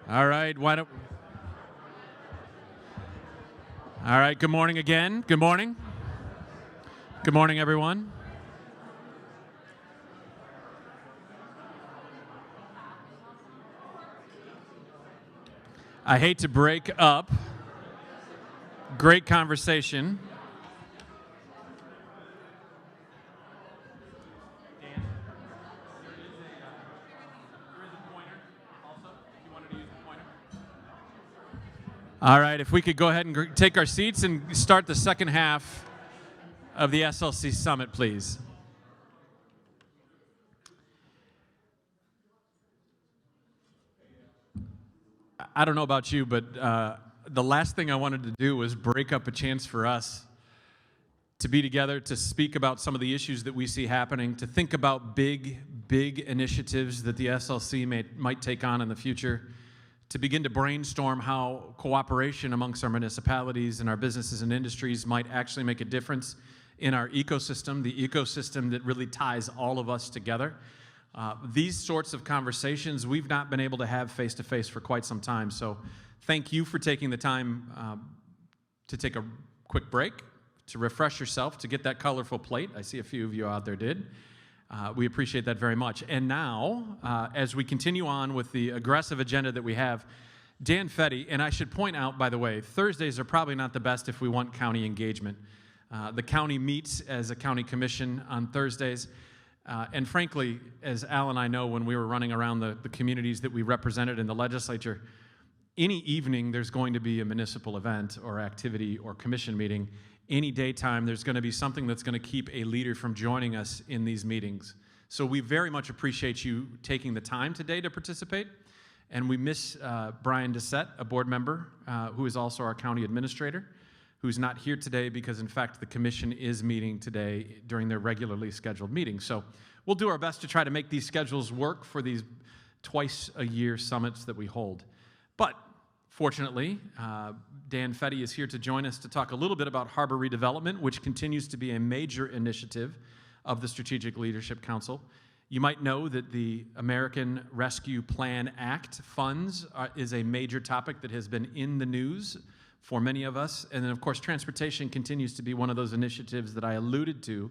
All right, why don't... All right, good morning again. Good morning. Good morning, everyone. I hate to break up. Great conversation. All right, if we could go ahead and take our seats and start the second half of the SLC Summit, please. I don't know about you, but the last thing I wanted to do was break up a chance for us to be together, to speak about some of the issues that we see happening, to think about big initiatives that the SLC might take on in the future, to begin to brainstorm how cooperation amongst our municipalities and our businesses and industries might actually make a difference in our ecosystem, the ecosystem that really ties all of us together. These sorts of conversations we've not been able to have face-to-face for quite some time, so thank you for taking the time to take a quick break, to refresh yourself, to get that colorful plate. I see a few of you out there did. We appreciate that very much. And now, as we continue on with the aggressive agenda that we have, Dan Fetty, and I should point out, by the way, Thursdays are probably not the best if we want county engagement. The county meets as a county commission on Thursdays. And frankly, as Al and I know when we were running around the communities that we represented in the legislature, any evening there's going to be a municipal event or activity or commission meeting. Any daytime, there's going to be something that's going to keep a leader from joining us in these meetings. So we very much appreciate you taking the time today to participate. And we miss Brian Dissette, a board member, who is also our county administrator, who's not here today because, in fact, the commission is meeting today during their regularly scheduled meetings. So we'll do our best to try to make these schedules work for these twice-a-year summits that we hold. But fortunately, Dan Fetty is here to join us to talk a little bit about harbor redevelopment, which continues to be a major initiative of the Strategic Leadership Council. You might know that the American Rescue Plan Act funds is a major topic that has been in the news for many of us. And then, of course, transportation continues to be one of those initiatives that I alluded to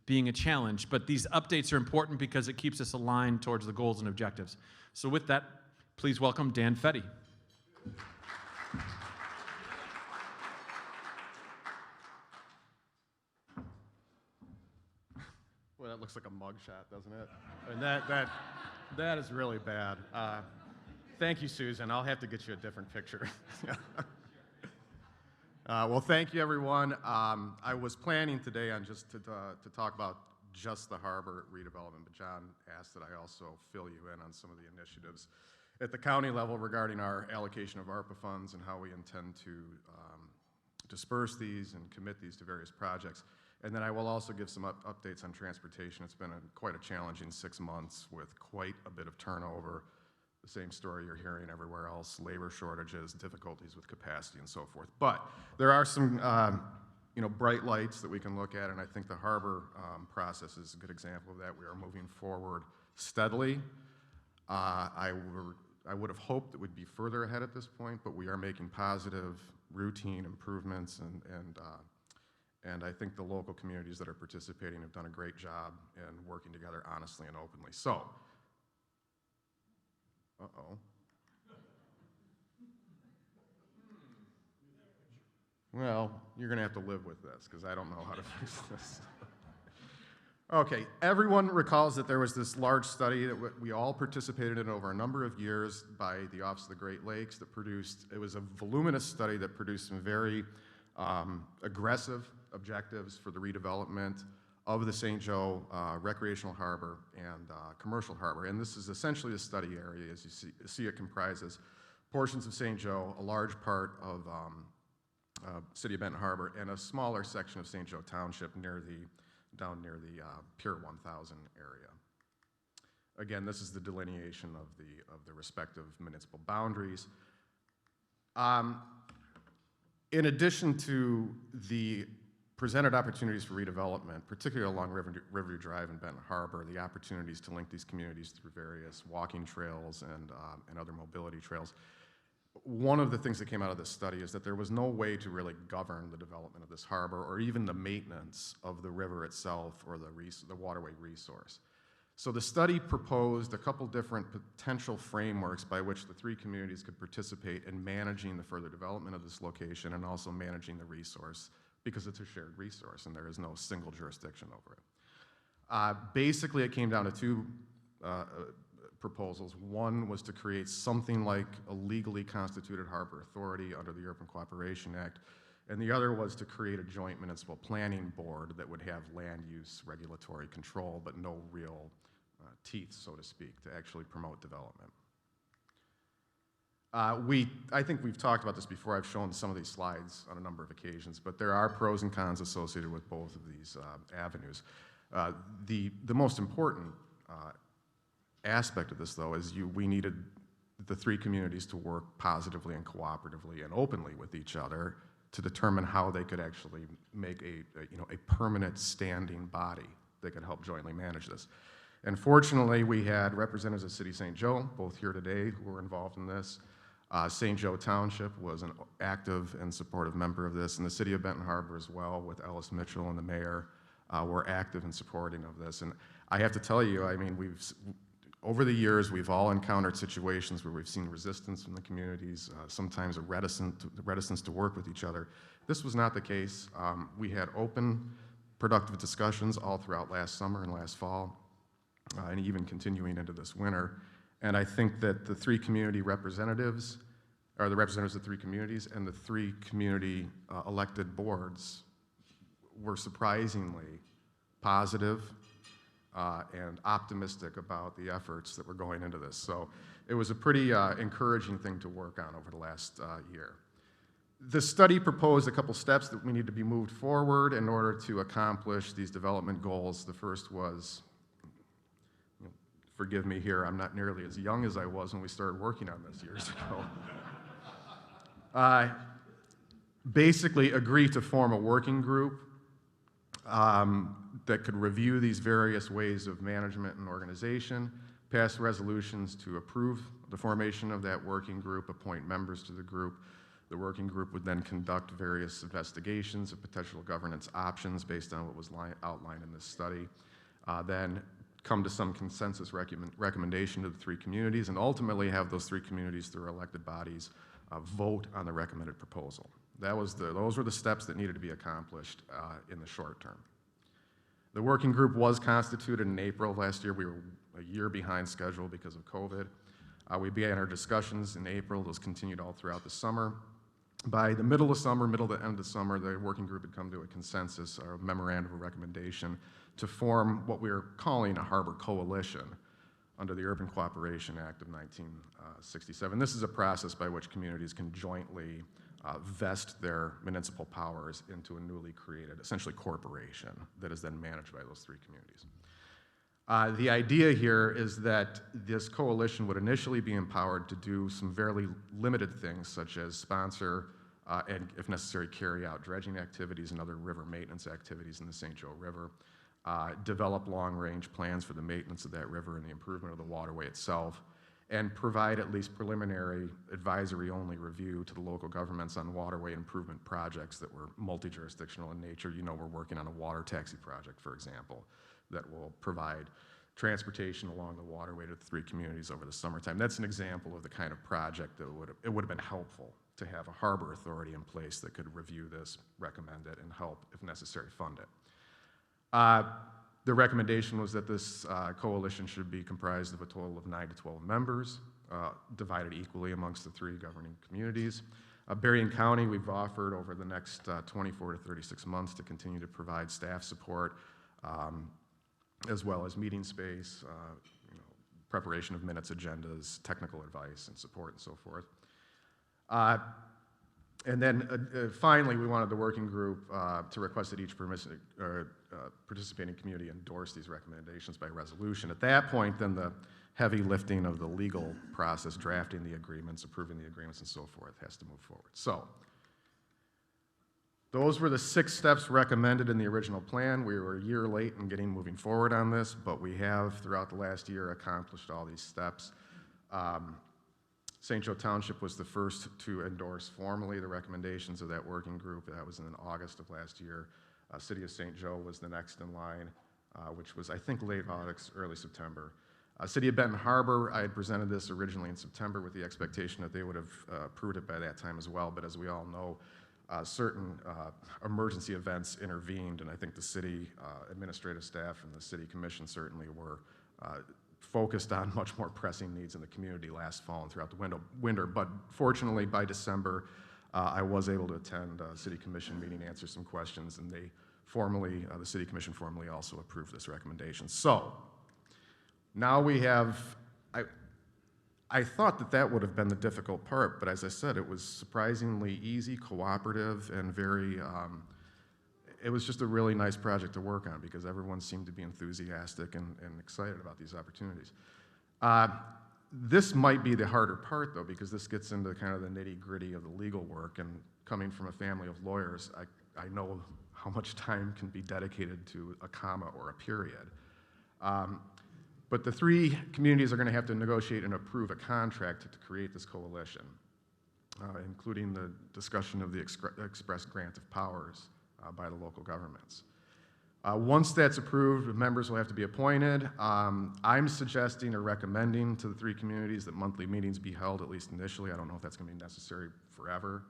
being a challenge. But these updates are important because it keeps us aligned towards the goals and objectives. So with that, please welcome Dan Fetty. Well, that looks like a mugshot, doesn't it? And that is really bad. Thank you, Susan. I'll have to get you a different picture. Well, thank you, everyone. I was planning today on just to talk about just the harbor redevelopment, but John asked that I also fill you in on some of the initiatives at the county level regarding our allocation of ARPA funds and how we intend to disperse these and commit these to various projects. And then I will also give some updates on transportation. It's been quite a challenging 6 months with quite a bit of turnover. The same story you're hearing everywhere else, labor shortages, difficulties with capacity, and so forth. But there are some bright lights that we can look at, and I think the harbor process is a good example of that. We are moving forward steadily. I would have hoped it would be further ahead at this point, but we are making positive, routine improvements, and I think the local communities that are participating have done a great job in working together honestly and openly. So, well, you're going to have to live with this because I don't know how to fix this. Okay, everyone recalls that there was this large study that we all participated in over a number of years by the Office of the Great Lakes that produced, it was a voluminous study that produced some very aggressive objectives for the redevelopment of the St. Joe recreational harbor and commercial harbor. And this is essentially the study area. As you see it comprises portions of St. Joe, a large part of City of Benton Harbor, and a smaller section of St. Joe Township down near the Pier 1000 area. Again, this is the delineation of the respective municipal boundaries. In addition to the presented opportunities for redevelopment, particularly along Riverview Drive and Benton Harbor, the opportunities to link these communities through various walking trails and other mobility trails. One of the things that came out of this study is that there was no way to really govern the development of this harbor or even the maintenance of the river itself or the waterway resource. So the study proposed a couple different potential frameworks by which the three communities could participate in managing the further development of this location and also managing the resource, because it's a shared resource and there is no single jurisdiction over it. Basically, it came down to two proposals. One was to create something like a legally constituted harbor authority under the Urban Cooperation Act, and the other was to create a joint municipal planning board that would have land use regulatory control, but no real teeth, so to speak, to actually promote development. I think we've talked about this before. I've shown some of these slides on a number of occasions, but there are pros and cons associated with both of these avenues. The most important aspect of this, though, is we needed the three communities to work positively and cooperatively and openly with each other to determine how they could actually make a permanent standing body that could help jointly manage this. And fortunately, we had representatives of City St. Joe, both here today, who were involved in this. St. Joe Township was an active and supportive member of this, and the City of Benton Harbor as well, with Ellis Mitchell and the mayor, were active and supporting of this. And I have to tell you, I mean, over the years, we've all encountered situations where we've seen resistance from the communities, sometimes a reticence to work with each other. This was not the case. We had open, productive discussions all throughout last summer and last fall, and even continuing into this winter. And I think that the three community representatives, or the representatives of three communities, and the three community elected boards were surprisingly positive and optimistic about the efforts that were going into this. So it was a pretty encouraging thing to work on over the last year. The study proposed a couple steps that we need to be moved forward in order to accomplish these development goals. The first was, forgive me here, I'm not nearly as young as I was when we started working on this years ago. Basically agree to form a working group that could review these various ways of management and organization, pass resolutions to approve the formation of that working group, appoint members to the group. The working group would then conduct various investigations of potential governance options based on what was outlined in this study, then come to some consensus recommendation to the three communities, and ultimately have those three communities, through elected bodies, vote on the recommended proposal. Those were the steps that needed to be accomplished in the short term. The working group was constituted in April of last year. We were a year behind schedule because of COVID. We began our discussions in April. Those continued all throughout the summer. By the middle to end of the summer, the working group had come to a consensus, or a memorandum of recommendation, to form what we are calling a harbor coalition under the Urban Cooperation Act of 1967. This is a process by which communities can jointly vest their municipal powers into a newly created, essentially, corporation that is then managed by those three communities. The idea here is that this coalition would initially be empowered to do some fairly limited things, such as sponsor and, if necessary, carry out dredging activities and other river maintenance activities in the St. Joe River, develop long-range plans for the maintenance of that river and the improvement of the waterway itself, and provide at least preliminary advisory-only review to the local governments on waterway improvement projects that were multi-jurisdictional in nature. You know, we're working on a water taxi project, for example, that will provide transportation along the waterway to the three communities over the summertime. That's an example of the kind of project that it would have been helpful to have a harbor authority in place that could review this, recommend it, and help, if necessary, fund it. The recommendation was that this coalition should be comprised of a total of 9 to 12 members, divided equally amongst the three governing communities. Berrien County, we've offered over the next 24 to 36 months to continue to provide staff support, as well as meeting space, preparation of minutes, agendas, technical advice, and support, and so forth. And then finally, we wanted the working group to request that each participating community endorse these recommendations by resolution. At that point, then the heavy lifting of the legal process, drafting the agreements, approving the agreements, and so forth, has to move forward. So Those were the 6 steps recommended in the original plan. We were a year late in moving forward on this, but we have, throughout the last year, accomplished all these steps. St. Joe Township was the first to endorse formally the recommendations of that working group. That was in August of last year. City of St. Joe was the next in line, which was, I think, late August, early September. City of Benton Harbor, I had presented this originally in September with the expectation that they would have approved it by that time as well, but as we all know, certain emergency events intervened, and I think the city administrative staff and the city commission certainly were focused on much more pressing needs in the community last fall and throughout the winter. But fortunately, by December, I was able to attend a city commission meeting, answer some questions, and they formally, the city commission formally also approved this recommendation. So now we have, I thought that that would have been the difficult part, but as I said, it was surprisingly easy, cooperative, and very, it was just a really nice project to work on because everyone seemed to be enthusiastic and excited about these opportunities. This might be the harder part, though, because this gets into kind of the nitty-gritty of the legal work, and coming from a family of lawyers, I know how much time can be dedicated to a comma or a period. But the 3 communities are going to have to negotiate and approve a contract to create this coalition, including the discussion of the express grant of powers by the local governments. Once that's approved, members will have to be appointed. I'm suggesting or recommending to the 3 communities that monthly meetings be held, at least initially. I don't know if that's going to be necessary forever.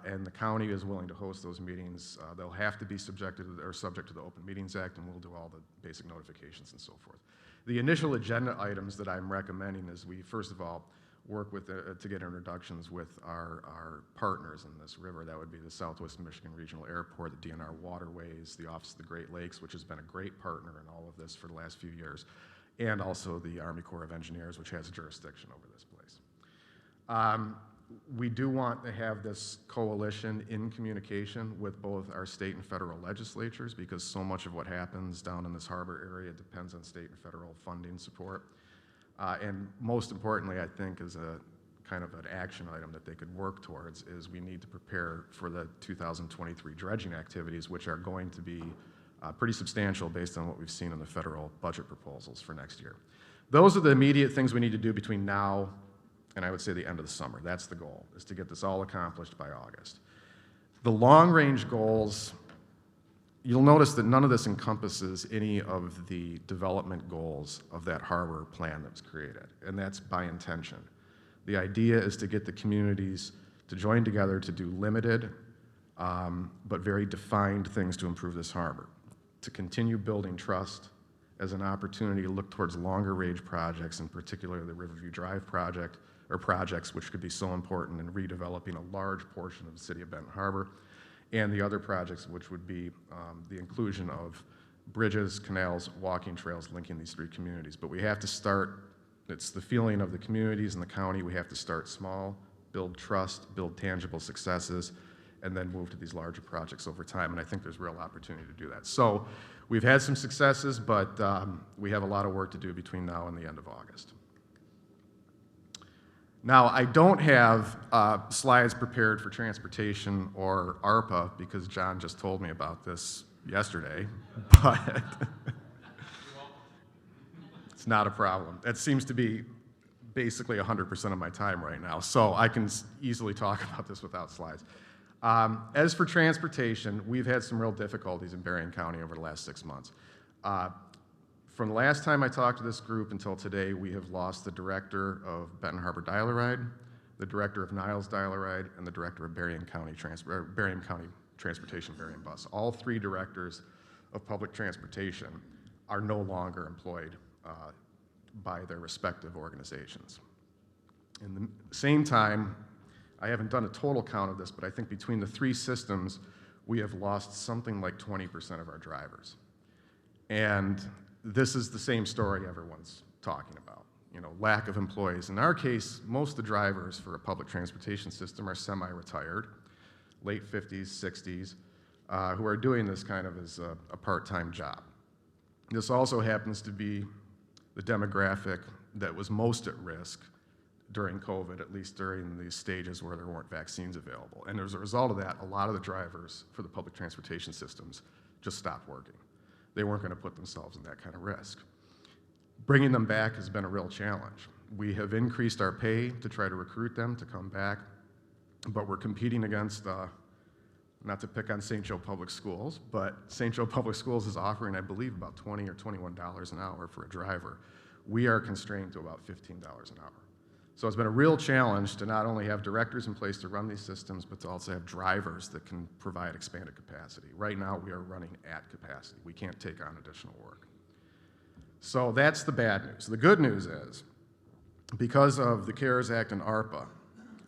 And the county is willing to host those meetings. They'll have to be subject to the Open Meetings Act, and we'll do all the basic notifications and so forth. The initial agenda items that I'm recommending is we, first of all, work with to get introductions with our partners in this river. That would be the Southwest Michigan Regional Airport, the DNR Waterways, the Office of the Great Lakes, which has been a great partner in all of this for the last few years, and also the Army Corps of Engineers, which has jurisdiction over this place. We do want to have this coalition in communication with both our state and federal legislatures because so much of what happens down in this harbor area depends on state and federal funding support. And most importantly, I think, as a kind of an action item that they could work towards is we need to prepare for the 2023 dredging activities, which are going to be pretty substantial based on what we've seen in the federal budget proposals for next year. Those are the immediate things we need to do between now and I would say the end of the summer. That's the goal, is to get this all accomplished by August. The long-range goals, you'll notice that none of this encompasses any of the development goals of that harbor plan that was created, and that's by intention. The idea is to get the communities to join together to do limited but very defined things to improve this harbor, to continue building trust as an opportunity to look towards longer-range projects, in particular the Riverview Drive project, or projects which could be so important in redeveloping a large portion of the city of Benton Harbor, and the other projects which would be the inclusion of bridges, canals, walking trails linking these 3 communities. But we have to start, it's the feeling of the communities and the county, we have to start small, build trust, build tangible successes, and then move to these larger projects over time, and I think there's real opportunity to do that. So we've had some successes, but we have a lot of work to do between now and the end of August. Now, I don't have slides prepared for transportation or ARPA because John just told me about this yesterday, but it's not a problem. That seems to be basically 100% of my time right now, so I can easily talk about this without slides. As for transportation, we've had some real difficulties in Berrien County over the last 6 months. From the last time I talked to this group until today, we have lost the director of Benton Harbor Dial-A-Ride, the director of Niles Dial-A-Ride, and the director of Berrien County Transportation Berrien Bus. All 3 directors of public transportation are no longer employed by their respective organizations. In the same time, I haven't done a total count of this, but I think between the 3 systems, we have lost something like 20% of our drivers. And this is the same story everyone's talking about, lack of employees. In our case, most of the drivers for a public transportation system are semi-retired, late 50s, 60s, who are doing this kind of as a part-time job. This also happens to be the demographic that was most at risk during COVID, at least during the stages where there weren't vaccines available. And as a result of that, a lot of the drivers for the public transportation systems just stopped working. They weren't going to put themselves in that kind of risk. Bringing them back has been a real challenge. We have increased our pay to try to recruit them to come back, but we're competing against, not to pick on St. Joe Public Schools, but St. Joe Public Schools is offering, I believe, about $20 or $21 an hour for a driver. We are constrained to about $15 an hour. So it's been a real challenge to not only have directors in place to run these systems, but to also have drivers that can provide expanded capacity. Right now, we are running at capacity. We can't take on additional work. So that's the bad news. The good news is, because of the CARES Act and ARPA,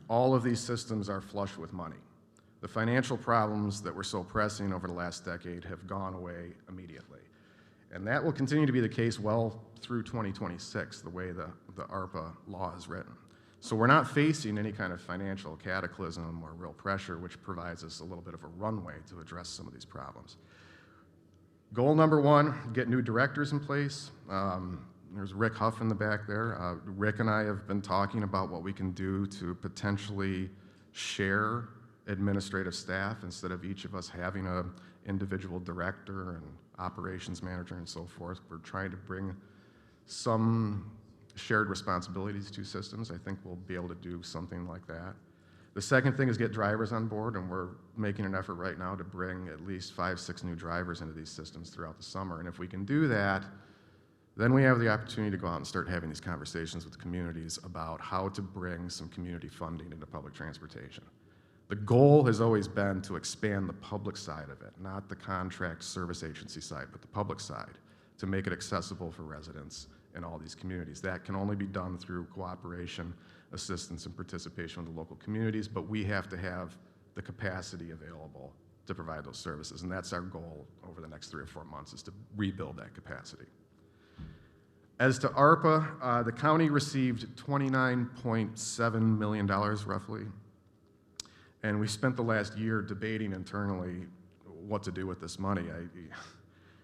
all of these systems are flush with money. The financial problems that were so pressing over the last decade have gone away immediately. And that will continue to be the case well through 2026, the way the ARPA law is written. So we're not facing any kind of financial cataclysm or real pressure, which provides us a little bit of a runway to address some of these problems. Goal number one, get new directors in place. There's Rick Huff in the back there. Rick and I have been talking about what we can do to potentially share administrative staff instead of each of us having an individual director and operations manager and so forth. We're trying to bring some shared responsibilities to systems. I think we'll be able to do something like that. The second thing is get drivers on board, and we're making an effort right now to bring at least 5, 6 new drivers into these systems throughout the summer. And if we can do that, then we have the opportunity to go out and start having these conversations with communities about how to bring some community funding into public transportation. The goal has always been to expand the public side of it, not the contract service agency side, but the public side, to make it accessible for residents in all these communities. That can only be done through cooperation, assistance, and participation with the local communities, but we have to have the capacity available to provide those services, and that's our goal over the next 3 or 4 months, is to rebuild that capacity. As to ARPA, the county received $29.7 million roughly, and we spent the last year debating internally what to do with this money.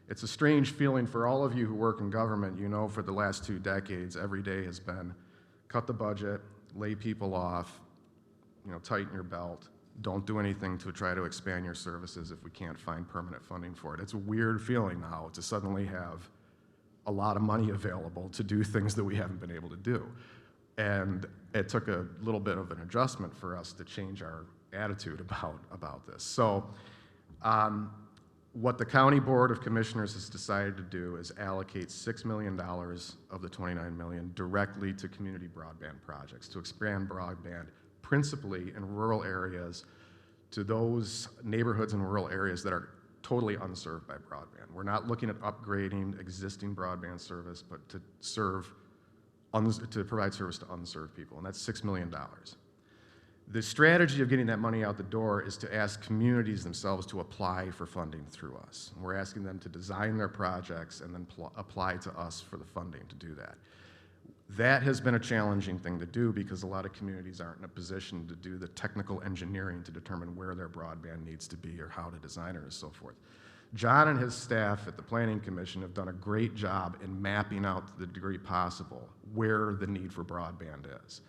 It's a strange feeling for all of you who work in government. You know, for the last 2 decades, every day has been cut the budget, lay people off, tighten your belt, don't do anything to try to expand your services if we can't find permanent funding for it. It's a weird feeling now to suddenly have a lot of money available to do things that we haven't been able to do. And it took a little bit of an adjustment for us to change our attitude about this. So what the County Board of Commissioners has decided to do is allocate $6 million of the $29 million directly to community broadband projects, to expand broadband principally in rural areas, to those neighborhoods and rural areas that are totally unserved by broadband. We're not looking at upgrading existing broadband service, but to provide service to unserved people, and that's $6 million. The strategy of getting that money out the door is to ask communities themselves to apply for funding through us. We're asking them to design their projects and then apply to us for the funding to do that. That has been a challenging thing to do because a lot of communities aren't in a position to do the technical engineering to determine where their broadband needs to be or how to design it and so forth. John and his staff at the Planning Commission have done a great job in mapping out to the degree possible where the need for broadband is.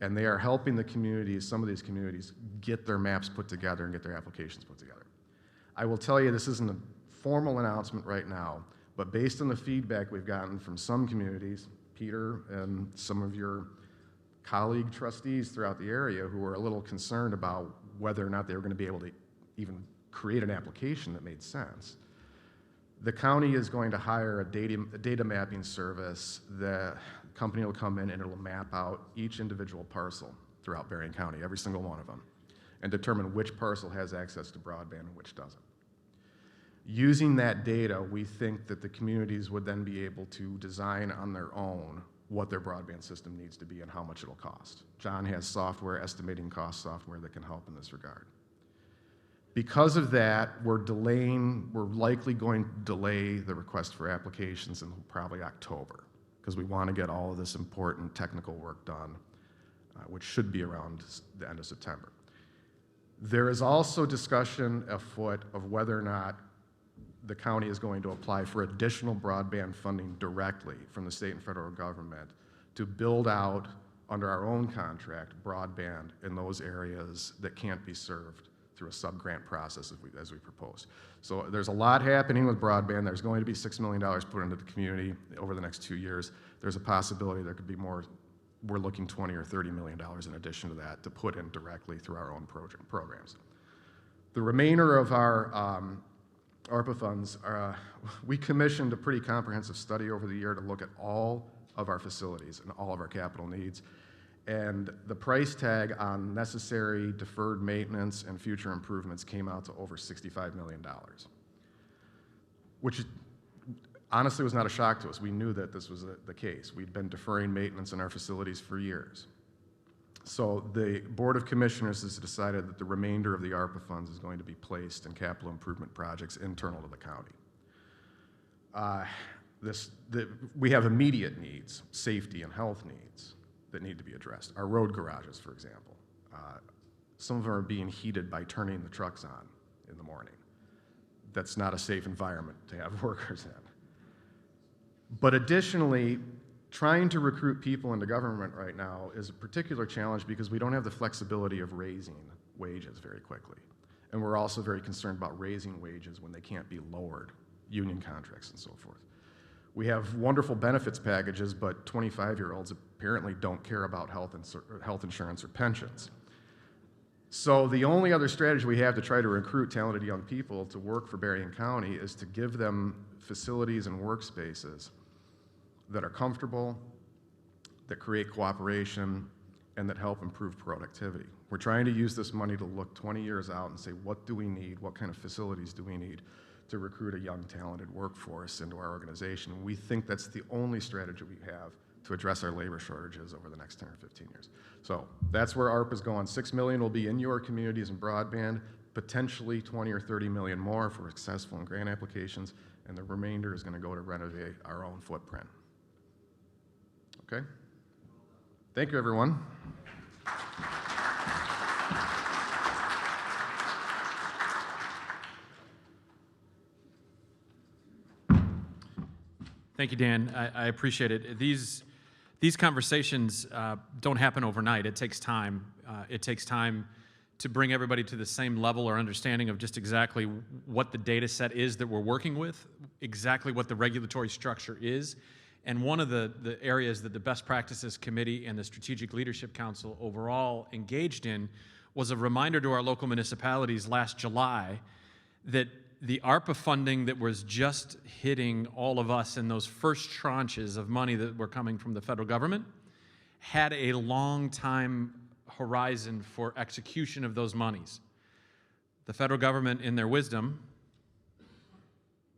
And they are helping the communities, some of these communities, get their maps put together and get their applications put together. I will tell you, this isn't a formal announcement right now, but based on the feedback we've gotten from some communities, Peter and some of your colleague trustees throughout the area who were a little concerned about whether or not they were going to be able to even create an application that made sense. The county is going to hire a data mapping service. The company will come in and it'll map out each individual parcel throughout Berrien County, every single one of them, and determine which parcel has access to broadband and which doesn't. Using that data, we think that the communities would then be able to design on their own what their broadband system needs to be and how much it'll cost. John has software, estimating cost software that can help in this regard. Because of that, we're likely going to delay the request for applications until probably October, because we want to get all of this important technical work done, which should be around the end of September. There is also discussion afoot of whether or not the county is going to apply for additional broadband funding directly from the state and federal government to build out under our own contract, broadband in those areas that can't be served through a sub-grant process as we proposed. So there's a lot happening with broadband. There's going to be $6 million put into the community over the next 2 years. There's a possibility there could be more. We're looking $20 or $30 million in addition to that to put in directly through our own programs. The remainder of our ARPA funds, we commissioned a pretty comprehensive study over the year to look at all of our facilities and all of our capital needs. And the price tag on necessary deferred maintenance and future improvements came out to over $65 million, which honestly was not a shock to us. We knew that this was the case. We'd been deferring maintenance in our facilities for years. So the Board of Commissioners has decided that the remainder of the ARPA funds is going to be placed in capital improvement projects internal to the county. We have immediate needs, safety and health needs that need to be addressed. Our road garages, for example. Some of them are being heated by turning the trucks on in the morning. That's not a safe environment to have workers in. But additionally, trying to recruit people into government right now is a particular challenge because we don't have the flexibility of raising wages very quickly. And we're also very concerned about raising wages when they can't be lowered, union contracts and so forth. We have wonderful benefits packages, but 25-year-olds apparently don't care about health insurance or pensions. So the only other strategy we have to try to recruit talented young people to work for Berrien County is to give them facilities and workspaces that are comfortable, that create cooperation, and that help improve productivity. We're trying to use this money to look 20 years out and say, what do we need? What kind of facilities do we need to recruit a young, talented workforce into our organization? We think that's the only strategy we have to address our labor shortages over the next 10 or 15 years. So that's where ARPA is going. $6 million will be in your communities and broadband, potentially 20 or 30 million more for successful and grant applications, and the remainder is going to go to renovate our own footprint. Okay? Thank you, everyone. Thank you, Dan. I appreciate it. These conversations don't happen overnight. It takes time. It takes time to bring everybody to the same level or understanding of just exactly what the data set is that we're working with, exactly what the regulatory structure is. And one of the areas that the Best Practices Committee and the Strategic Leadership Council overall engaged in was a reminder to our local municipalities last July that the ARPA funding that was just hitting all of us in those first tranches of money that were coming from the federal government had a long time horizon for execution of those monies. The federal government, in their wisdom,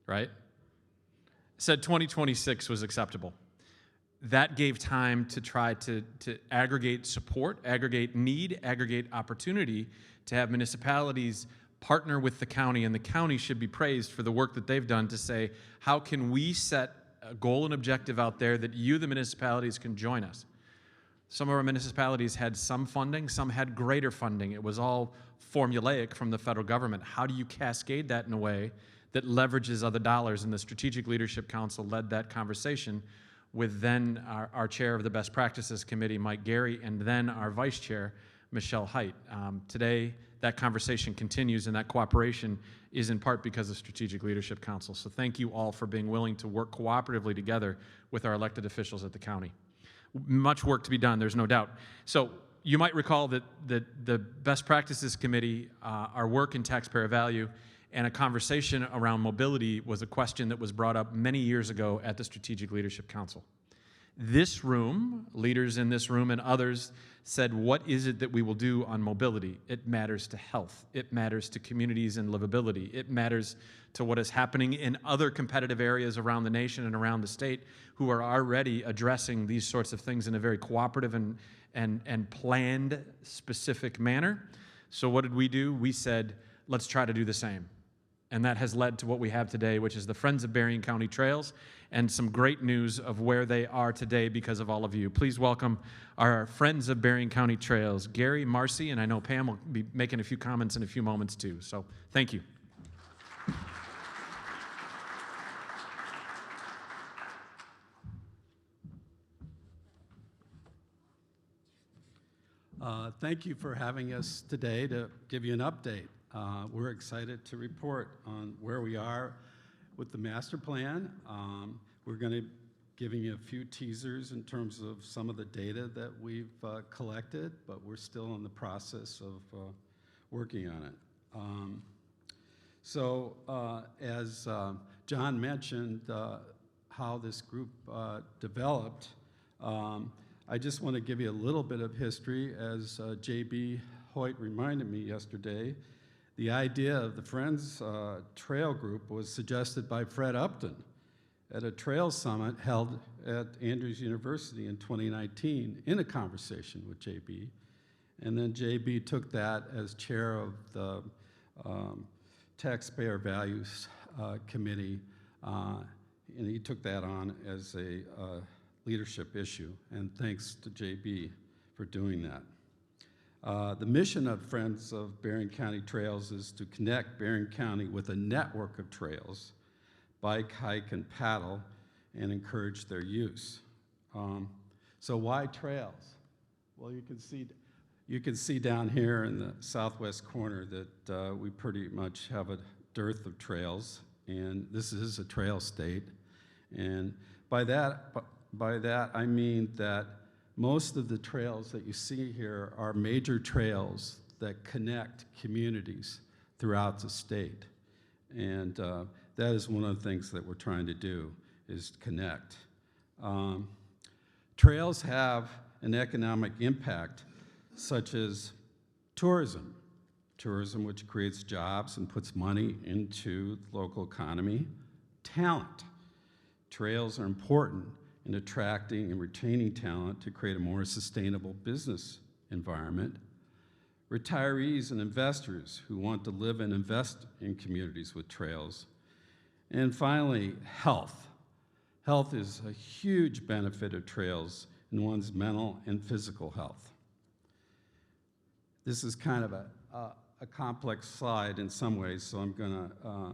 right, said 2026 was acceptable. That gave time to try to aggregate support, aggregate need, aggregate opportunity to have municipalities partner with the county, and the county should be praised for the work that they've done to say, how can we set a goal and objective out there that you, the municipalities, can join us? Some of our municipalities had some funding, some had greater funding. It was all formulaic from the federal government. How do you cascade that in a way that leverages other dollars? And the Strategic Leadership Council led that conversation with then our chair of the Best Practices Committee, Mike Gary, and then our vice chair, Michelle Height. Today, that conversation continues, and that cooperation is in part because of Strategic Leadership Council. So thank you all for being willing to work cooperatively together with our elected officials at the county. Much work to be done, there's no doubt. So you might recall that the Best Practices Committee, our work in taxpayer value, and a conversation around mobility was a question that was brought up many years ago at the Strategic Leadership Council. This room, leaders in this room and others, said, what is it that we will do on mobility? It matters to health. It matters to communities and livability. It matters to what is happening in other competitive areas around the nation and around the state who are already addressing these sorts of things in a very cooperative and planned, specific manner. So what did we do? We said, let's try to do the same. And that has led to what we have today, which is the Friends of Berrien County Trails, and some great news of where they are today because of all of you. Please welcome our Friends of Berrien County Trails, Gary, Marcy, and I know Pam will be making a few comments in a few moments too. So thank you. Thank you for having us today to give you an update. We're excited to report on where we are with the master plan. We're going to giving you a few teasers in terms of some of the data that we've collected, but we're still in the process of working on it. As John mentioned, how this group developed, I just want to give you a little bit of history. As J.B. Hoyt reminded me yesterday, the idea of the Friends Trail Group was suggested by Fred Upton at a trail summit held at Andrews University in 2019 in a conversation with J.B. And then J.B. took that as chair of the Taxpayer Values Committee, and he took that on as a leadership issue, and thanks to JB for doing that. The mission of Friends of Berrien County Trails is to connect Berrien County with a network of trails, bike, hike, and paddle, and encourage their use. So why trails? Well, you can see down here in the southwest corner that we pretty much have a dearth of trails, and this is a trail state. And by that, I mean that most of the trails that you see here are major trails that connect communities throughout the state. And that is one of the things that we're trying to do, is connect. Trails have an economic impact, such as tourism. Tourism, which creates jobs and puts money into the local economy. Talent. Trails are important in attracting and retaining talent to create a more sustainable business environment. Retirees and investors who want to live and invest in communities with trails. And finally, health. Health is a huge benefit of trails in one's mental and physical health. This is kind of a complex slide in some ways, so I'm going to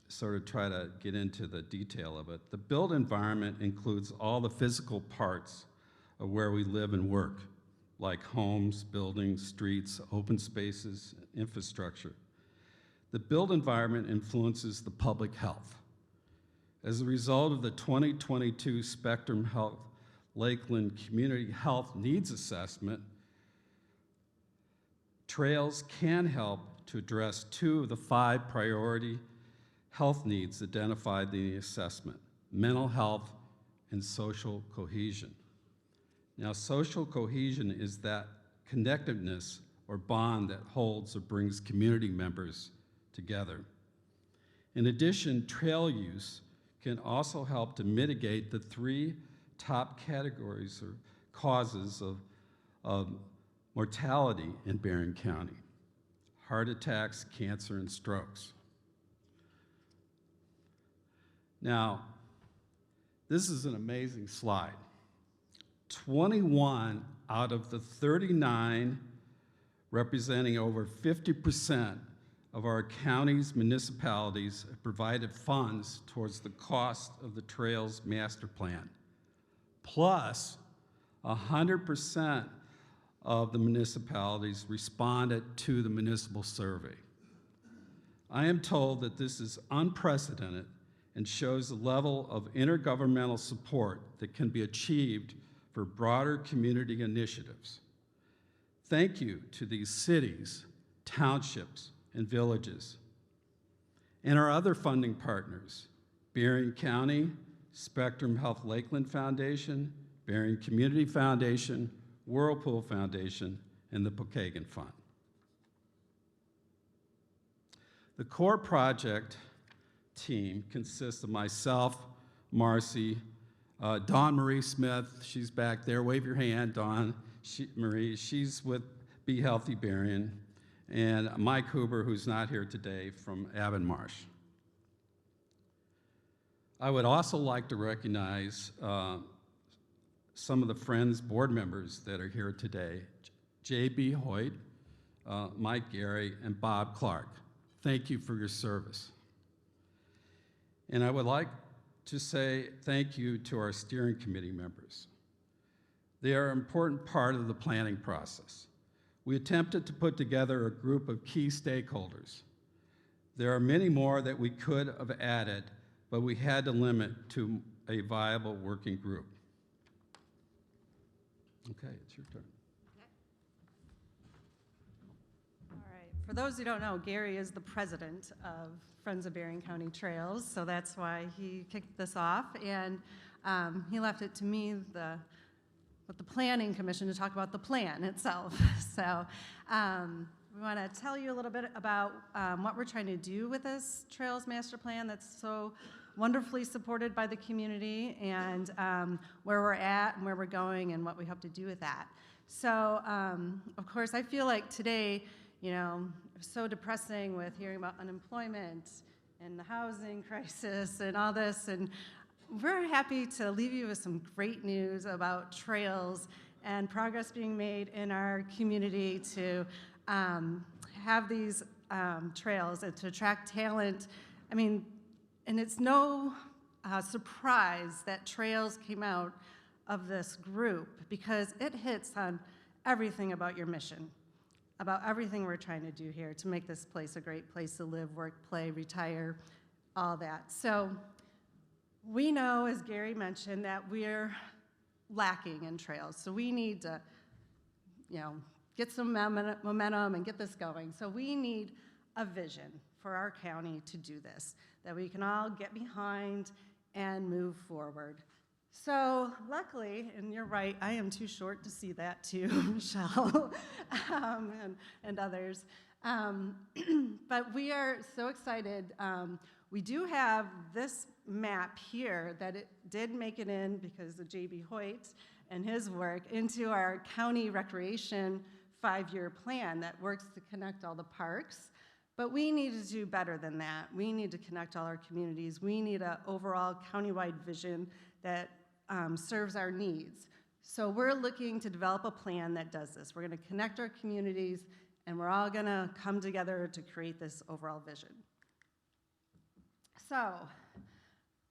sort of try to get into the detail of it. The built environment includes all the physical parts of where we live and work, like homes, buildings, streets, open spaces, infrastructure. The built environment influences the public health. As a result of the 2022 Spectrum Health Lakeland Community Health Needs Assessment, trails can help to address 2 of the 5 priority health needs identified in the assessment: mental health and social cohesion. Now, social cohesion is that connectiveness or bond that holds or brings community members together. In addition, trail use can also help to mitigate the 3 top categories or causes of mortality in Berrien County: heart attacks, cancer, and strokes. Now, this is an amazing slide. 21 out of the 39, representing over 50% of our county's municipalities, have provided funds towards the cost of the Trails Master Plan. Plus, 100% of the municipalities responded to the municipal survey. I am told that this is unprecedented and shows the level of intergovernmental support that can be achieved for broader community initiatives. Thank you to these cities, townships, and villages. And our other funding partners: Berrien County, Spectrum Health Lakeland Foundation, Berrien Community Foundation, Whirlpool Foundation, and the Pokagon Fund. The core project team consists of myself, Marcy, Dawn Marie Smith, she's back there, wave your hand, Dawn Marie, she's with Be Healthy Berrien, and Mike Huber, who's not here today, from Avonmarsh. I would also like to recognize some of the Friends board members that are here today: J.B. Hoyt, Mike Gary, and Bob Clark. Thank you for your service. And I would like to say thank you to our steering committee members. They are an important part of the planning process. We attempted to put together a group of key stakeholders. There are many more that we could have added, but we had to limit to a viable working group. Okay, it's your turn. All right. For those who don't know, Gary is the president of Friends of Berrien County Trails, so that's why he kicked this off. And he left it to me, with the Planning Commission, to talk about the plan itself. So we want to tell you a little bit about what we're trying to do with this Trails Master Plan that's so wonderfully supported by the community, and where we're at and where we're going and what we hope to do with that. So, of course, I feel like today, you know, so depressing with hearing about unemployment and the housing crisis and all this, and we're happy to leave you with some great news about trails and progress being made in our community to have these trails and to attract talent. I mean, and it's no surprise that Trails came out of this group, because it hits on everything about your mission, about everything we're trying to do here to make this place a great place to live, work, play, retire, all that. So we know, as Gary mentioned, that we're lacking in trails. So we need to, you know, get some momentum and get this going. So we need a vision for our county to do this, that we can all get behind and move forward. So luckily, and you're right, I am too short to see that too, Michelle, and others. But we are so excited. We do have this map here that it did make it in because of J.B. Hoyt and his work into our county recreation 5-year plan that works to connect all the parks. But we need to do better than that. We need to connect all our communities. We need an overall countywide vision that serves our needs. So we're looking to develop a plan that does this. We're going to connect our communities, and we're all going to come together to create this overall vision. So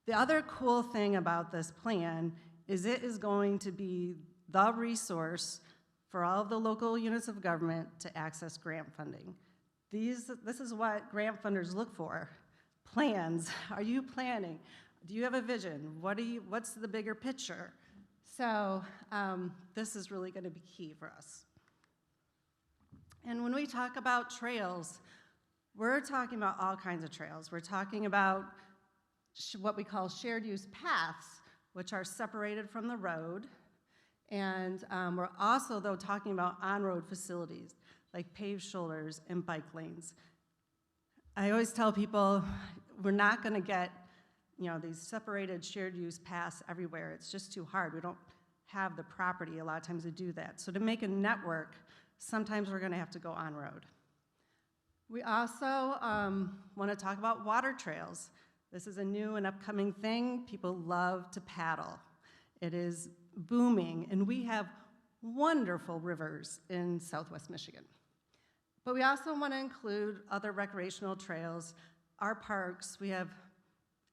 the other cool thing about this plan is it is going to be the resource for all of the local units of government to access grant funding. This is what grant funders look for. Plans. Are you planning? Do you have a vision? What's the bigger picture? So this is really going to be key for us. And when we talk about trails, we're talking about all kinds of trails. We're talking about what we call shared use paths, which are separated from the road. And we're also, though, talking about on-road facilities, like paved shoulders and bike lanes. I always tell people we're not going to get, you know, these separated shared use paths everywhere. It's just too hard. We don't have the property a lot of times to do that. So to make a network, sometimes we're going to have to go on-road. We also want to talk about water trails. This is a new and upcoming thing. People love to paddle. It is booming, and we have wonderful rivers in Southwest Michigan. But we also want to include other recreational trails, our parks. We have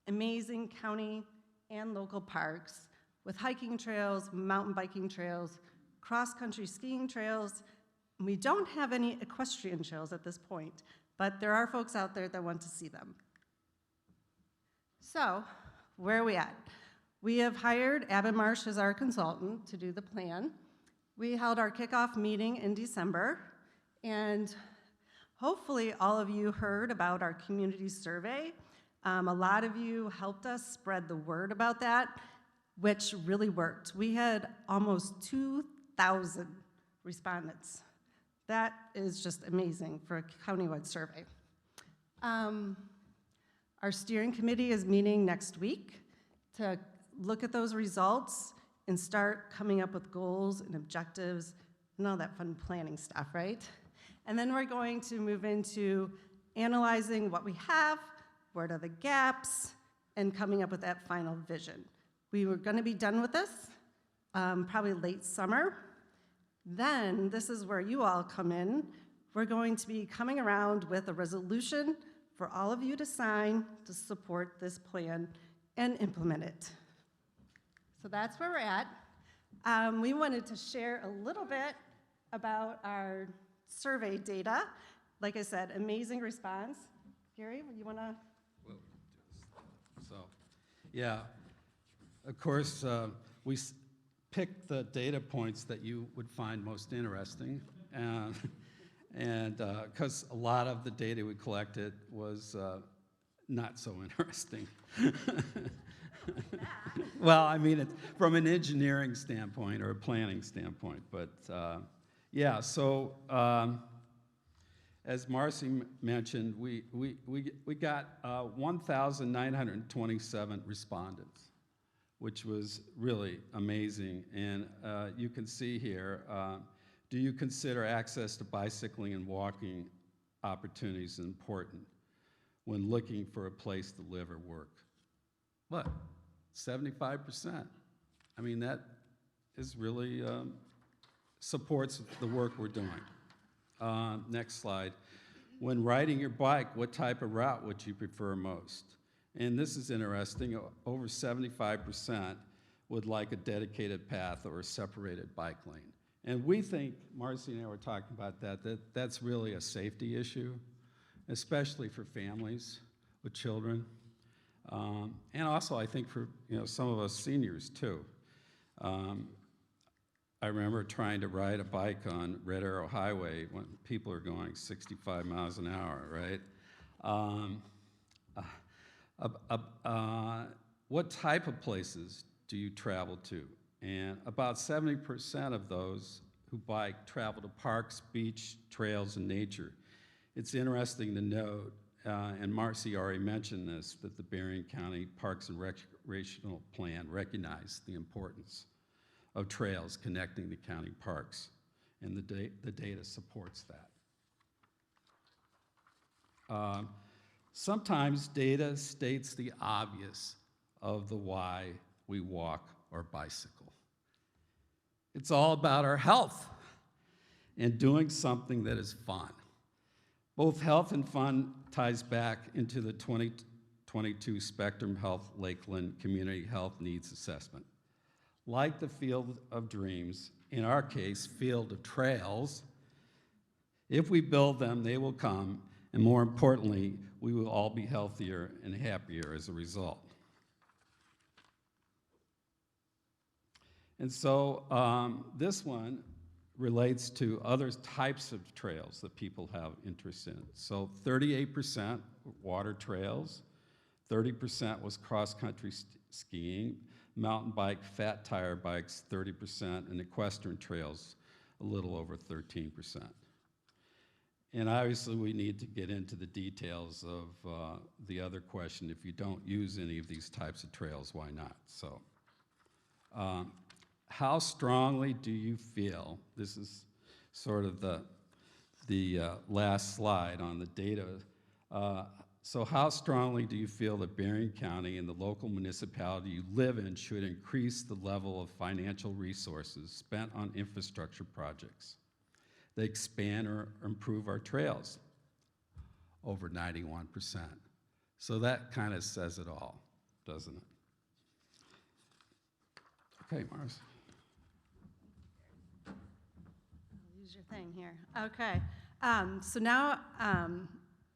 amazing county and local parks with hiking trails, mountain biking trails, cross-country skiing trails. We don't have any equestrian trails at this point, but there are folks out there that want to see them. So, where are we at? We have hired Abbott Marsh as our consultant to do the plan. We held our kickoff meeting in December, and hopefully all of you heard about our community survey. A lot of you helped us spread the word about that, which really worked. We had almost 2,000 respondents. That is just amazing for a countywide survey. Our steering committee is meeting next week to look at those results and start coming up with goals and objectives and all that fun planning stuff, right? And then we're going to move into analyzing what we have, what are the gaps, and coming up with that final vision. We were going to be done with this probably late summer. Then, this is where you all come in. We're going to be coming around with a resolution for all of you to sign to support this plan and implement it. So that's where we're at. We wanted to share a little bit about our survey data. Like I said, amazing response. Gary, you want to? So, yeah, of course, we picked the data points that you would find most interesting, and because a lot of the data we collected was not so interesting. Well, I mean, it's from an engineering standpoint or a planning standpoint, but yeah, so as Marcy mentioned, we got 1,927 respondents, which was really amazing. And you can see here, do you consider access to bicycling and walking opportunities important when looking for a place to live or work? What, 75%? I mean, that is really supports the work we're doing. Next slide. When riding your bike, what type of route would you prefer most? And this is interesting. Over 75% would like a dedicated path or a separated bike lane. And we think, Marcy and I were talking about that's really a safety issue, especially for families with children. And also, I think for some of us seniors too. I remember trying to ride a bike on Red Arrow Highway when people are going 65 miles an hour, right? What type of places do you travel to? And about 70% of those who bike travel to parks, beach, trails, and nature. It's interesting to note, and Marcy already mentioned this, that the Berrien County Parks and Recreational Plan recognized the importance of trails connecting the county parks, and the data supports that. Sometimes data states the obvious of the why we walk or bicycle. It's all about our health and doing something that is fun. Both health and fun ties back into the 2022 Spectrum Health Lakeland Community Health Needs Assessment. Like the Field of Dreams, in our case, Field of Trails, if we build them, they will come, and more importantly, we will all be healthier and happier as a result. And so this one relates to other types of trails that people have interest in. So 38% water trails, 30% was cross-country skiing, mountain bike, fat tire bikes, 30%, and equestrian trails, a little over 13%. And obviously, we need to get into the details of the other question. If you don't use any of these types of trails, why not? So, how strongly do you feel, this is sort of the last slide on the data, so how strongly do you feel that Berrien County and the local municipality you live in should increase the level of financial resources spent on infrastructure projects that expand or improve our trails? Over 91%. So that kind of says it all, doesn't it? Okay, Mars. Use your thing here. Okay. So now,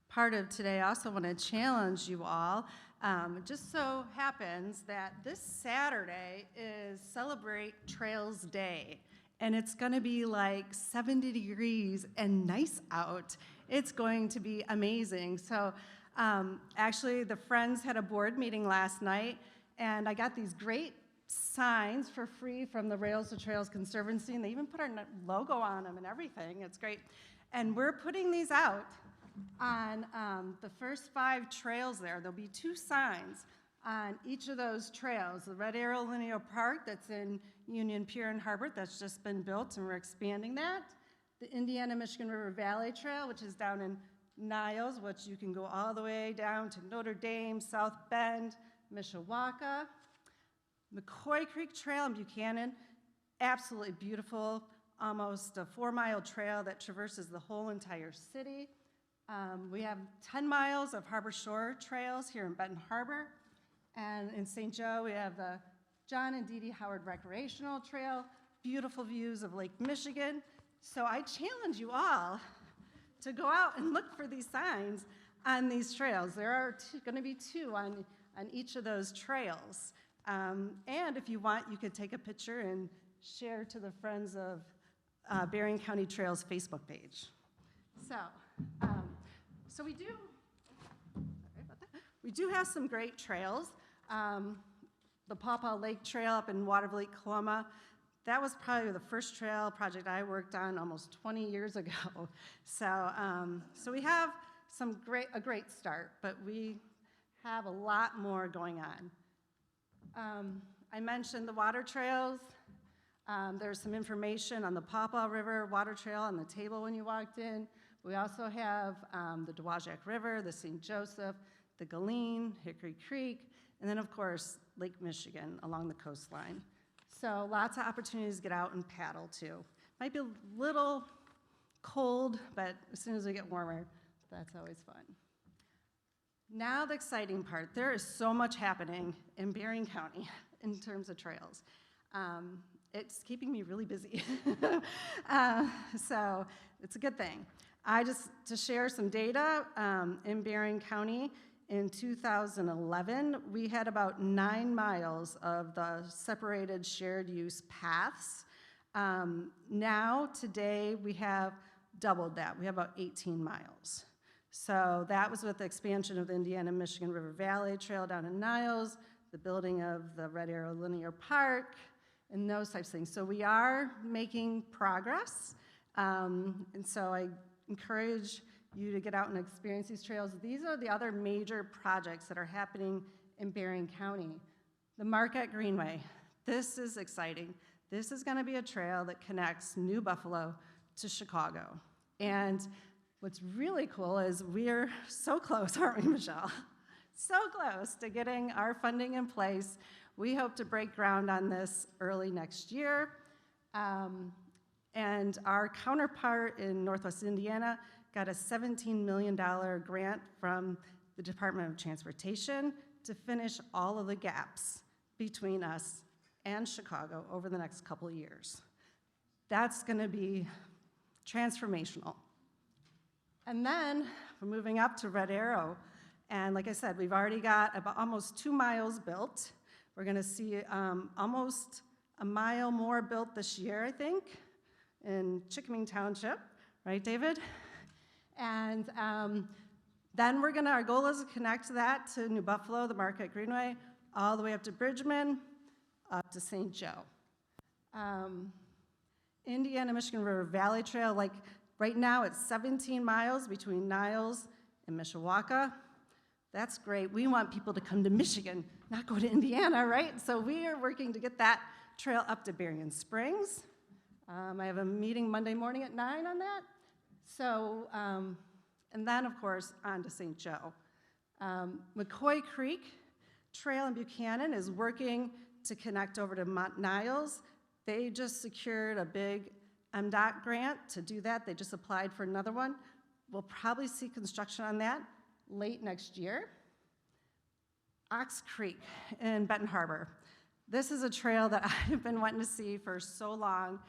part of today, I also want to challenge you all. It just so happens that this Saturday is Celebrate Trails Day, and it's going to be like 70 degrees and nice out. It's going to be amazing. So actually, the Friends had a board meeting last night, and I got these great signs for free from the Rails to Trails Conservancy, and they even put our logo on them and everything. It's great. And we're putting these out on the first 5 trails there. There'll be 2 signs on each of those trails. The Red Arrow Linear Park that's in Union Pier and Harbor, that's just been built, and we're expanding that. The Indiana-Michigan River Valley Trail, which is down in Niles, which you can go all the way down to Notre Dame, South Bend, Mishawaka. McCoy Creek Trail in Buchanan, absolutely beautiful, almost a 4-mile trail that traverses the whole entire city. We have 10 miles of Harbor Shore trails here in Benton Harbor. And in St. Joe, we have the John and Dee Dee Howard Recreational Trail, beautiful views of Lake Michigan. So I challenge you all to go out and look for these signs on these trails. There are going to be 2 on each of those trails. And if you want, you could take a picture and share to the Friends of Berrien County Trails Facebook page. So, so we do have some great trails. The Paw Paw Lake Trail up in Waterville, Coloma, that was probably the first trail project I worked on almost 20 years ago. So, so we have a great start, but we have a lot more going on. I mentioned the water trails. There's some information on the Paw Paw River Water Trail on the table when you walked in. We also have the Dowagiac River, the St. Joseph, the Galeen, Hickory Creek, and then of course, Lake Michigan along the coastline. So lots of opportunities to get out and paddle too. Might be a little cold, but as soon as we get warmer, that's always fun. Now the exciting part. There is so much happening in Berrien County in terms of trails. It's keeping me really busy. So it's a good thing. To share some data, in Berrien County in 2011, we had about 9 miles of the separated shared use paths. Now, today, we have doubled that. We have about 18 miles. So that was with the expansion of the Indiana-Michigan River Valley Trail down in Niles, the building of the Red Arrow Linear Park, and those types of things. So we are making progress, and so I encourage you to get out and experience these trails. These are the other major projects that are happening in Berrien County. The Marquette Greenway, this is exciting. This is gonna be a trail that connects New Buffalo to Chicago. And what's really cool is we're so close, aren't we, Michelle? So close to getting our funding in place. We hope to break ground on this early next year. And our counterpart in Northwest Indiana got a $17 million grant from the Department of Transportation to finish all of the gaps between us and Chicago over the next couple of years. That's gonna be transformational. And then we're moving up to Red Arrow. And like I said, we've already got about almost 2 miles built. We're gonna see almost a mile more built this year, I think, in Chickaming Township, right, David? And then our goal is to connect that to New Buffalo, the Marquette Greenway, all the way up to Bridgman, up to St. Joe. Indiana-Michigan River Valley Trail, like right now it's 17 miles between Niles and Mishawaka. That's great. We want people to come to Michigan, not go to Indiana, right? So we are working to get that trail up to Berrien Springs. I have a meeting Monday morning at 9 on that. So, and then of course, on to St. Joe. McCoy Creek Trail in Buchanan is working to connect over to Mont Niles. They just secured a big MDOT grant to do that. They just applied for another one. We'll probably see construction on that late next year. Ox Creek in Benton Harbor. This is a trail that I've been wanting to see for so long.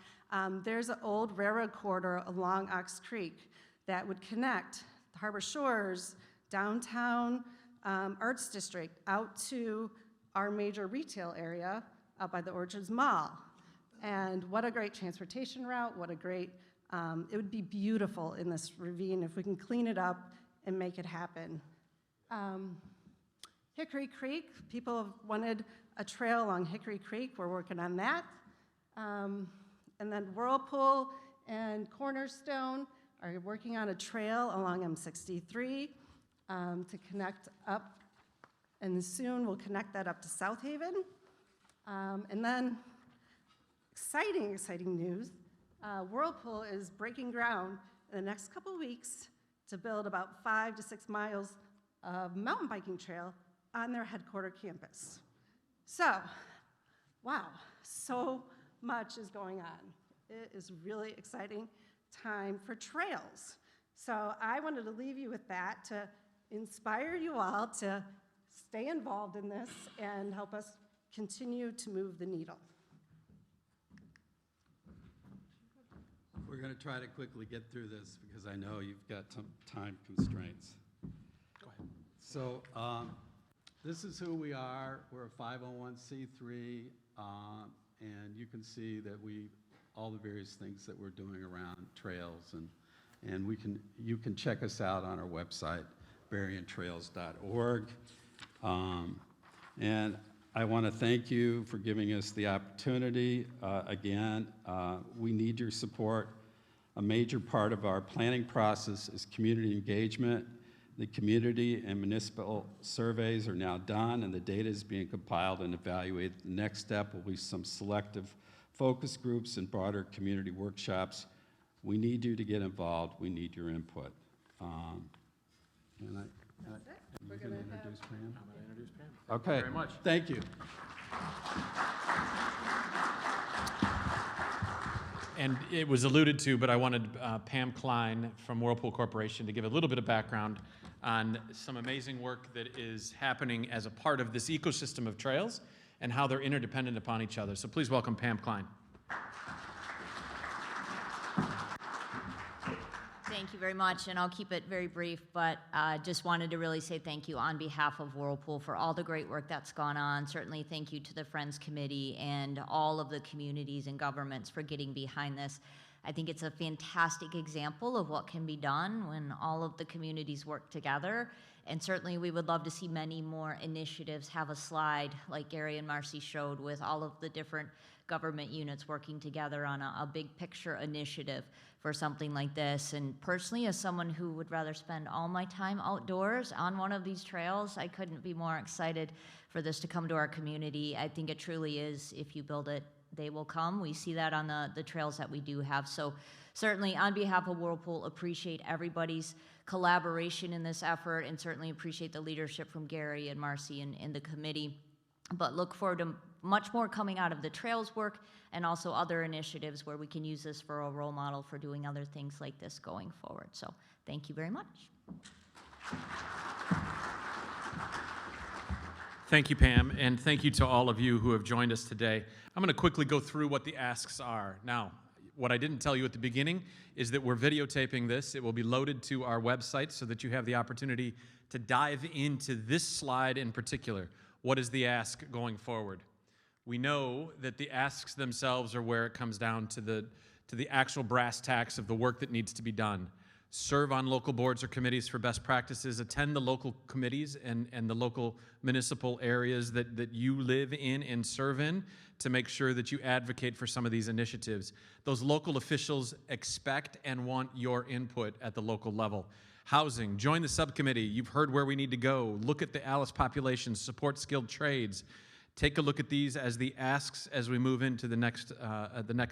There's an old railroad corridor along Ox Creek that would connect the Harbor Shores, downtown Arts District, out to our major retail area out by the Orchards Mall. And what a great transportation route, what a great, it would be beautiful in this ravine if we can clean it up and make it happen. Hickory Creek, people have wanted a trail along Hickory Creek, we're working on that. And then Whirlpool and Cornerstone are working on a trail along M63 to connect up, and soon we'll connect that up to South Haven. And then exciting news, Whirlpool is breaking ground in the next couple of weeks to build about 5 to 6 miles of mountain biking trail on their headquarter campus. So, wow, so much is going on. It is really exciting time for trails. So I wanted to leave you with that to inspire you all to stay involved in this and help us continue to move the needle. We're going to try to quickly get through this because I know you've got some time constraints. Go ahead. So this is who we are. We're a 501c3, and you can see that all the various things that we're doing around trails, and you can check us out on our website, berrientrails.org. And I want to thank you for giving us the opportunity. Again, we need your support. A major part of our planning process is community engagement. The community and municipal surveys are now done, and the data is being compiled and evaluated. The next step will be some selective focus groups and broader community workshops. We need you to get involved. We need your input. We're Can gonna you introduce Pam? I'm going to introduce Pam. Okay. very much. Thank you. And it was alluded to, but I wanted Pam Klein from Whirlpool Corporation to give a little bit of background on some amazing work that is happening as a part of this ecosystem of trails and how they're interdependent upon each other. So please welcome Pam Klein. Thank you very much, and I'll keep it very brief, but just wanted to really say thank you on behalf of Whirlpool for all the great work that's gone on. Certainly thank you to the Friends Committee and all of the communities and governments for getting behind this. I think it's a fantastic example of what can be done when all of the communities work together, and certainly we would love to see many more initiatives have a slide like Gary and Marcy showed with all of the different government units working together on a big picture initiative for something like this. And personally, as someone who would rather spend all my time outdoors on one of these trails, I couldn't be more excited for this to come to our community. I think it truly is, if you build it, they will come. We see that on the trails that we do have. So certainly on behalf of Whirlpool, appreciate everybody's collaboration in this effort, and certainly appreciate the leadership from Gary and Marcy and the committee. But look forward to much more coming out of the trails work and also other initiatives where we can use this for a role model for doing other things like this going forward. So thank you very much. Thank you, Pam, and thank you to all of you who have joined us today. I'm going to quickly go through what the asks are. Now, what I didn't tell you at the beginning is that we're videotaping this. It will be loaded to our website so that you have the opportunity to dive into this slide in particular. What is the ask going forward? We know that the asks themselves are where it comes down to the actual brass tacks of the work that needs to be done. Serve on local boards or committees for best practices, attend the local committees and the local municipal areas that you live in and serve in to make sure that you advocate for some of these initiatives. Those local officials expect and want your input at the local level. Housing, join the subcommittee. You've heard where we need to go. Look at the ALICE population, support skilled trades. Take a look at these as the asks as we move into the next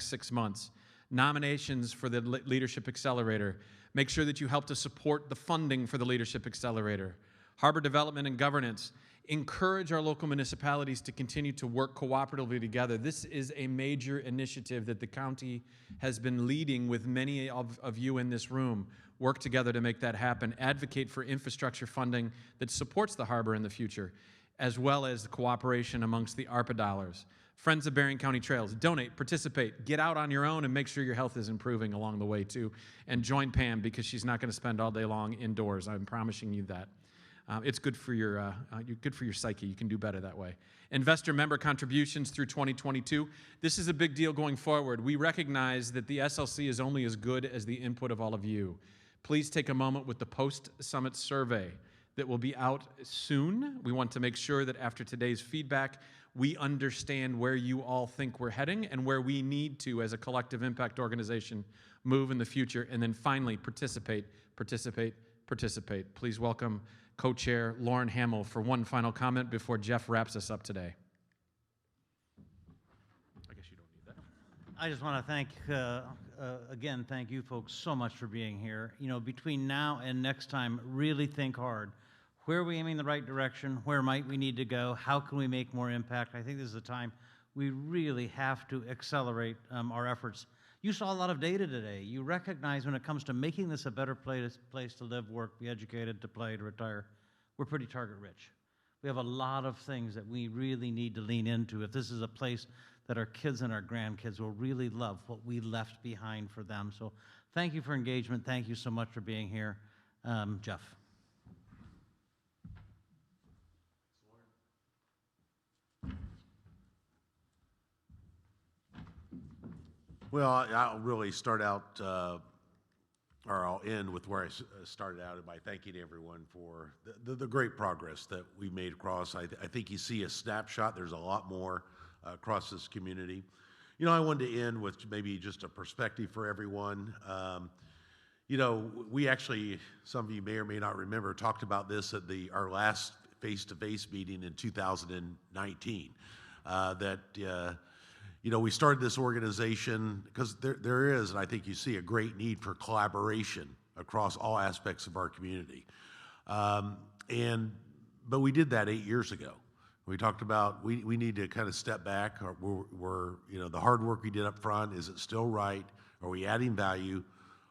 6 months. Nominations for the Leadership Accelerator. Make sure that you help to support the funding for the Leadership Accelerator. Harbor development and governance. Encourage our local municipalities to continue to work cooperatively together. This is a major initiative that the county has been leading with many of you in this room. Work together to make that happen. Advocate for infrastructure funding that supports the harbor in the future, as well as the cooperation amongst the ARPA dollars. Friends of Berrien County Trails, donate, participate, get out on your own, and make sure your health is improving along the way too. And join Pam, because she's not going to spend all day long indoors. I'm promising you that. It's good for your psyche. You can do better that way. Investor member contributions through 2022. This is a big deal going forward. We recognize that the SLC is only as good as the input of all of you. Please take a moment with the post-summit survey that will be out soon. We want to make sure that after today's feedback, we understand where you all think we're heading and where we need to, as a collective impact organization, move in the future. And then finally, participate, participate, participate. Please welcome Co-Chair Lauren Hamill for one final comment before Jeff wraps us up today. I guess you don't need that. I just want to thank, again, thank you folks so much for being here. You know, between now and next time, really think hard. Where are we aiming the right direction? Where might we need to go? How can we make more impact? I think this is a time we really have to accelerate our efforts. You saw a lot of data today. You recognize when it comes to making this a better place to live, work, be educated, to play, to retire, we're pretty target rich. We have a lot of things that we really need to lean into if this is a place that our kids and our grandkids will really love what we left behind for them. So thank you for engagement. Thank you so much for being here. Jeff. Well, I'll really start out, or I'll end with where I started out by thanking everyone for the great progress that we made across. I think you see a snapshot. There's a lot more across this community. You know, I wanted to end with maybe just a perspective for everyone. You know, we actually, some of you may or may not remember, talked about this at our last face-to-face meeting in 2019. You know, we started this organization because there is, and I think you see, a great need for collaboration across all aspects of our community. But we did that 8 years ago. We talked about we need to kind of step back. You know, the hard work we did up front, is it still right? Are we adding value?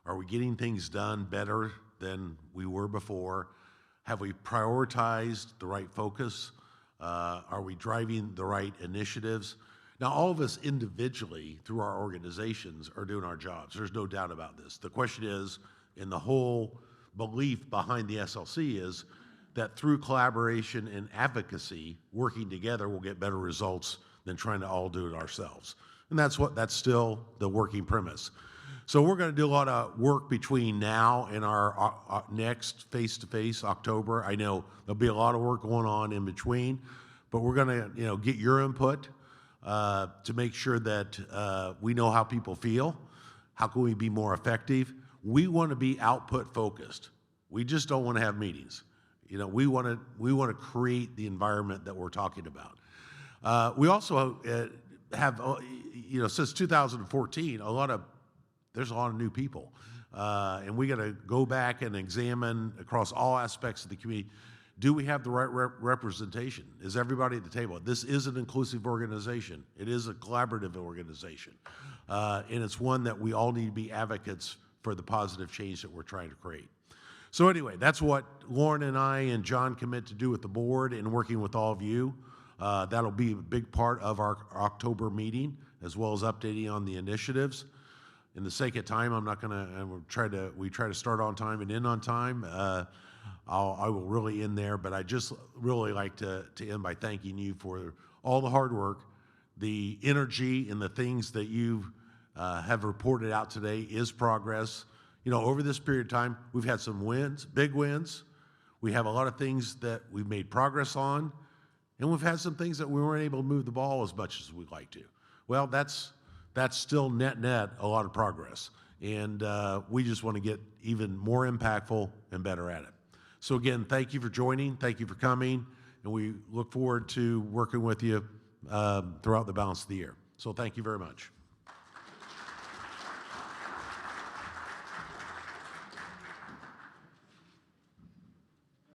Are we getting things done better than we were before? Have we prioritized the right focus? Are we driving the right initiatives? Now, all of us individually, through our organizations, are doing our jobs. There's no doubt about this. The question is, and the whole belief behind the SLC is that through collaboration and advocacy, working together, we'll get better results than trying to all do it ourselves. And that's still the working premise. So we're going to do a lot of work between now and our next face-to-face, October. I know there'll be a lot of work going on in between, but we're going to, you know, get your input to make sure that we know how people feel. How can we be more effective? We want to be output focused. We just don't want to have meetings. You know, we want to create the environment that we're talking about. We also have, you know, since 2014, there's a lot of new people, and we got to go back and examine across all aspects of the community. Do we have the right representation? Is everybody at the table? This is an inclusive organization. It is a collaborative organization. And it's one that we all need to be advocates for the positive change that we're trying to create. So anyway, that's what Lauren and I and John commit to do with the board and working with all of you. That'll be a big part of our October meeting, as well as updating on the initiatives. In the sake of time, I'm not gonna, we try to start on time and end on time. I will really end there, but I just really like to end by thanking you for all the hard work, the energy, and the things that you have reported out today is progress. You know, over this period of time, we've had some wins, big wins. We have a lot of things that we've made progress on, and we've had some things that we weren't able to move the ball as much as we'd like to. Well, that's still net a lot of progress, and we just want to get even more impactful and better at it. So again, thank you for joining, thank you for coming, and we look forward to working with you throughout the balance of the year. So thank you very much.